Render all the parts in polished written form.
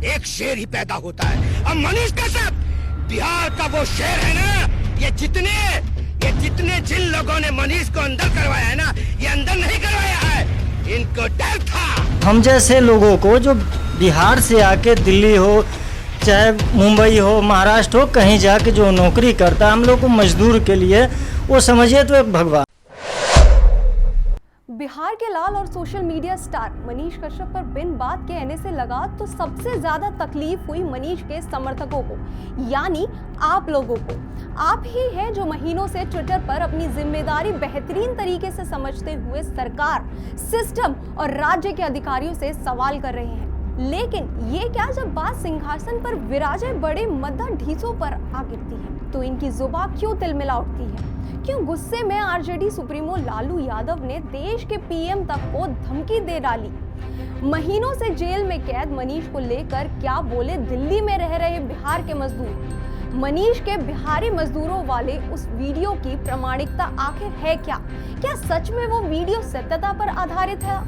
एक शेर ही पैदा होता है। अब मनीष कश्यप बिहार का वो शेर है ना। ये जितने जिन लोगों ने मनीष को अंदर करवाया है ना, ये अंदर नहीं करवाया है, इनको डर था। हम जैसे लोगों को जो बिहार से आके दिल्ली हो चाहे मुंबई हो महाराष्ट्र हो कहीं जाके जो नौकरी करता है, हम लोग को मजदूर के लिए वो समझिए तो एक भगवान। बिहार के लाल और social media star Manish Kashyap पर बिन बात कहने से लगा तो सबसे ज्यादा तकलीफ हुई मनीष के समर्थकों को, यानी आप लोगों को। आप ही हैं जो महीनों से ट्विटर पर अपनी जिम्मेदारी बेहतरीन तरीके से समझते हुए सरकार, सिस्टम और राज्य के अधिकारियों से सवाल कर रहे हैं। लेकिन ये क्या, जब बात सिंहासन पर विराजे बड़े मद्दा ढीसों पर आ गिरती है तो इनकी जुबान क्यों तिलमिला उठती है? क्यों गुस्से में आरजेडी सुप्रीमो लालू यादव ने देश के पीएम तक को धमकी दे डाली? महीनों से जेल में कैद मनीष को लेकर क्या बोले दिल्ली में रह रहे बिहार के मजदूर? मनीष के बिहारी मजदूरों वाले उस वीडियो की प्रामाणिकता आखिर है क्या? क्या सच में वो वीडियो सत्यता पर आधारित है?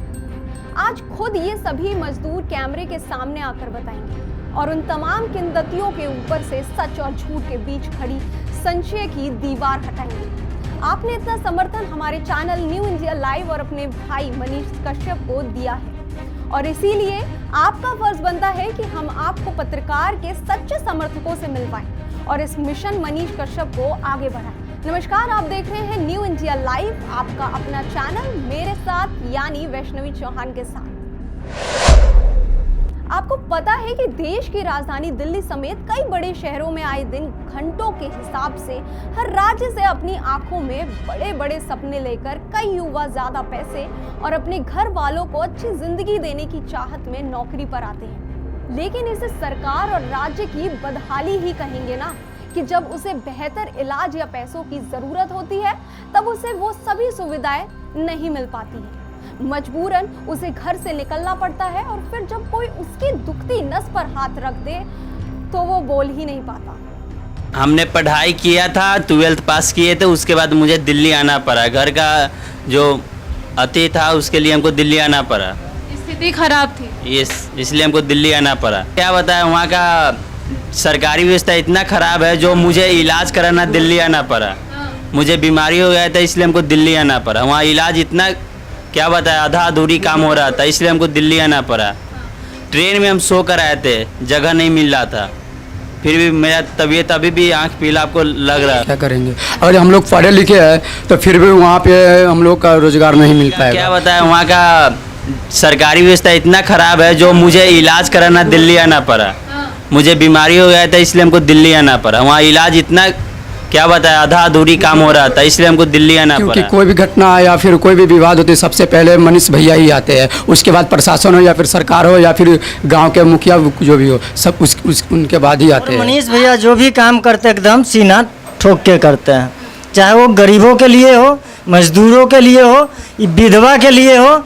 आज खुद ये सभी मजदूर कैमरे के सामने आकर बताएंगे और उन तमाम किंवदंतियों के ऊपर से सच और झूठ के बीच खड़ी संशय की दीवार हटाएंगे। आपने इतना समर्थन हमारे चैनल न्यू इंडिया लाइव और अपने भाई मनीष कश्यप को दिया है और इसीलिए आपका फर्ज बनता है कि हम आपको पत्रकार के सच्चे समर्थकों से मिलवाएं और इस मिशन मनीष कश्यप को आगे बढ़ाएं। नमस्कार, आप देख रहे हैं न्यू इंडिया लाइव, आपका अपना चैनल मेरे साथ यानी वैष्णवी चौहान के साथ। आपको पता है कि देश की राजधानी दिल्ली समेत कई बड़े शहरों में आए दिन घंटों के हिसाब से हर राज्य से अपनी आंखों में बड़े बड़े सपने लेकर कई युवा ज्यादा पैसे और अपने घर वालों को अच्छी जिंदगी देने की चाहत में नौकरी पर आते हैं। लेकिन इसे सरकार और राज्य की बदहाली ही कहेंगे ना, कि जब उसे बेहतर इलाज या पैसों की जरूरत होती है तब उसे वो सभी सुविधाएं नहीं मिल पाती है। मजबूरन उसे घर से निकलना पड़ता है और फिर जब कोई उसकी दुखती नस पर हाथ रख दे तो वो बोल ही नहीं पाता। हमने पढ़ाई किया था, 12th पास किए थे, उसके बाद मुझे दिल्ली आना पड़ा। घर का जो अति था उसके लिए हमको दिल्ली आना पड़ा। स्थिति खराब थी, इसलिए हमको दिल्ली आना पड़ा। क्या बताया, वहाँ का सरकारी व्यवस्था इतना खराब है जो मुझे इलाज कराना दिल्ली आना पड़ा। मुझे बीमारी हो गया था इसलिए हमको दिल्ली आना पड़ा। वहाँ इलाज इतना, क्या बताया, आधा अधूरी काम हो रहा था इसलिए हमको दिल्ली आना पड़ा। ट्रेन में हम सो कर आए थे, जगह नहीं मिल रहा था, फिर भी मेरा तबीयत अभी भी आँख पीला आपको लग रहा है। क्या करेंगे, अगर हम लोग पढ़े लिखे हैं तो फिर भी वहाँ पे हम लोग का रोजगार नहीं मिल पाएगा। क्या बताया, वहाँ का सरकारी व्यवस्था इतना खराब है जो मुझे इलाज कराना दिल्ली आना पड़ा। मुझे बीमारी हो गया था इसलिए हमको दिल्ली आना पड़ा। वहाँ इलाज इतना, क्या बताया, आधा अधूरी काम हो रहा था इसलिए हमको दिल्ली आना पड़ा। क्योंकि कोई भी घटना या फिर कोई भी विवाद होती है सबसे पहले मनीष भैया ही आते हैं, उसके बाद प्रशासन हो या फिर सरकार हो या फिर गांव के मुखिया जो भी हो, सब उनके बाद ही आते हैं। मनीष भैया जो भी काम करते एकदम सीना ठोक के करते हैं, चाहे वो गरीबों के लिए हो, मजदूरों के लिए हो, विधवा के लिए हो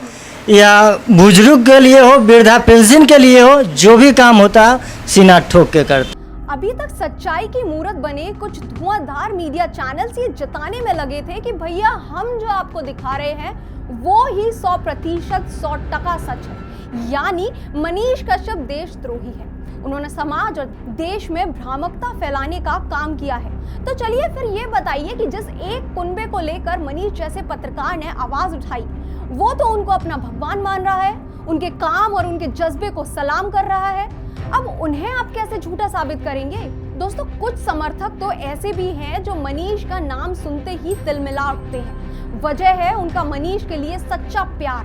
या बुजुर्ग के लिए हो, वृद्धा पेंशन के लिए हो, जो भी काम होता है सीना ठोक के करते। अभी तक सच्चाई की मूरत बने कुछ धुआंधार मीडिया चैनल्स ये जताने में लगे थे कि भैया हम जो आपको दिखा रहे हैं वो ही 100% 100% सच है, यानी मनीष कश्यप देशद्रोही है। उन्होंने समाज और देश में भ्रामकता फैलाने का काम किया है। तो चलिए फिर ये बताइए कि जिस एक कुनबे को लेकर मनीष जैसे पत्रकार ने आवाज उठाई, वो तो उनको अपना भगवान मान रहा है, उनके काम और उनके जज्बे को सलाम कर रहा है। अब उन्हें आप कैसे झूठा साबित करेंगे? दोस्तों, कुछ समर्थक तो ऐसे भी हैं जो मनीष का नाम सुनते ही तिलमिला उठते हैं। वजह है उनका मनीष के लिए सच्चा प्यार।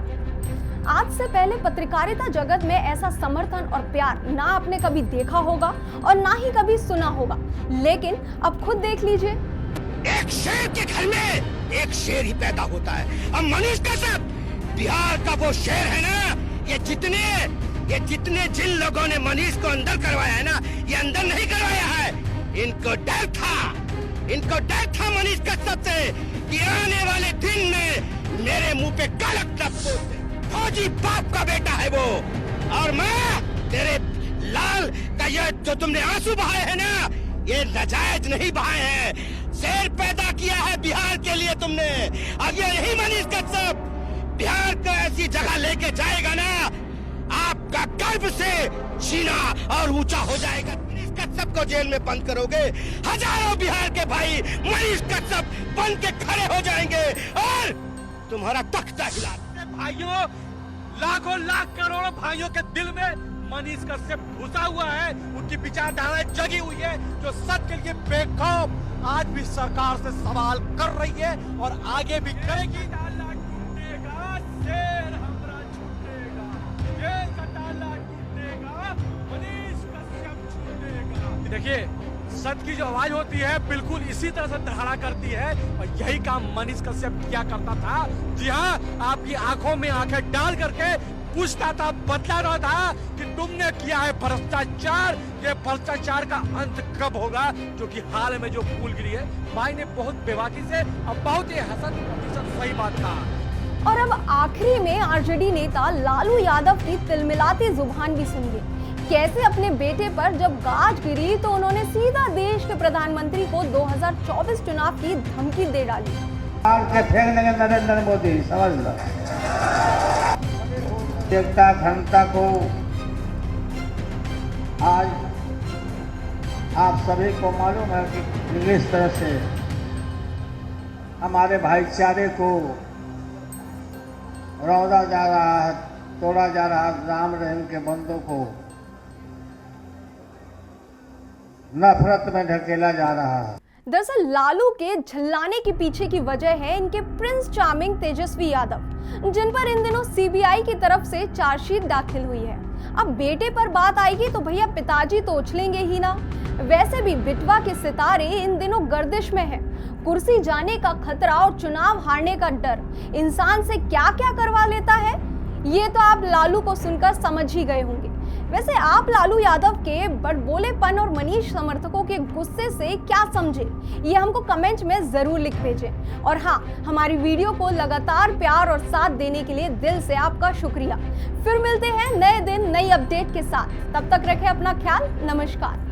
आज से पहले पत्रकारिता जगत में ऐसा समर्थन और प्यार ना आपने कभी देखा होगा और ना ही कभी सुना होगा, लेकिन अब खुद देख लीजिए। एक शेर के घर में एक शेर ही पैदा होता है। अब मनीष कश्यप बिहार का वो शेर है ना। ये जितने जिन लोगों ने मनीष को अंदर करवाया है ना, ये अंदर नहीं करवाया है, इनको डर था मनीष कश्यप से कि आने वाले दिन में मेरे मुंह पे कलक लफ्ज़, फौजी बाप का बेटा है वो, और मैं तेरे लाल का ये जो तुमने आंसू बहाए हैं ना, ये नाजायज नहीं बहाए हैं। शेर पैदा किया है बिहार के लिए तुमने, और ये यही मनीष कश्यप बिहार को ऐसी जगह लेके जाएगा ना, आप आपका गर्व से सीना और ऊंचा हो जाएगा। मनीष कश्यप को जेल में बंद करोगे, हजारों बिहार के भाई मनीष कश्यप बन के खड़े हो जाएंगे और तुम्हारा तख्ता हिला देंगे। भाइयों, लाखों लाख करोड़ों भाइयों के दिल में मनीष कश्यप घुसा हुआ है, उनकी विचारधाराएं जगी हुई है, जो सच के लिए बेखौफ आज भी सरकार से सवाल कर रही है और आगे भी करेगी। ताला टूटेगा, शेर हमरा छूटेगा, ये ताला टूटेगा, मनीष कश्यप छूटेगा। देखिए, सच की जो आवाज होती है बिल्कुल इसी तरह से धड़ा करती है और यही काम मनीष कश्यप किया करता था। जी हाँ, आपकी आंखों में आंखें डाल करके पूछता था, बतला रहा था कि तुमने किया है भ्रष्टाचार, ये भ्रष्टाचार का अंत कब होगा, जो कि हाल में जो फूल गिरी है। भाई ने बहुत बेबाकी से और बहुत ही 100% सही बात कहा। और अब आखिरी में आरजेडी नेता लालू यादव की तिलमिलाती जुबान भी सुनिए। कैसे अपने बेटे पर जब गाज गिरी तो उन्होंने सीधा देश के प्रधानमंत्री को 2024 चुनाव की धमकी दे डाली। के फेंक देंगे नरेंद्र मोदी, समझ लो। एकता अखंडता को आज आप सभी को मालूम है कि किस तरह से हमारे भाईचारे को रौदा जा रहा है, तोड़ा जा रहा है। राम रहीम के बंदों को नफरत में ढकेला जा रहा है। दरअसल लालू के झल्लाने के पीछे की वजह है इनके प्रिंस चार्मिंग तेजस्वी यादव, जिन पर इन दिनों सीबीआई की तरफ से चार्जशीट दाखिल हुई है। अब बेटे पर बात आएगी तो भैया पिताजी तो उछलेंगे ही ना। वैसे भी बिटवा के सितारे इन दिनों गर्दिश में है। कुर्सी जाने का खतरा और चुनाव हारने का डर इंसान से क्या क्या करवा लेता है, ये तो आप लालू को सुनकर समझ ही गए होंगे। वैसे आप लालू यादव के बड़बोलेपन और मनीष समर्थकों के गुस्से से क्या समझे, ये हमको कमेंट में जरूर लिख भेजें। और हाँ, हमारी वीडियो को लगातार प्यार और साथ देने के लिए दिल से आपका शुक्रिया। फिर मिलते हैं नए दिन नई अपडेट के साथ। तब तक रखें अपना ख्याल। नमस्कार।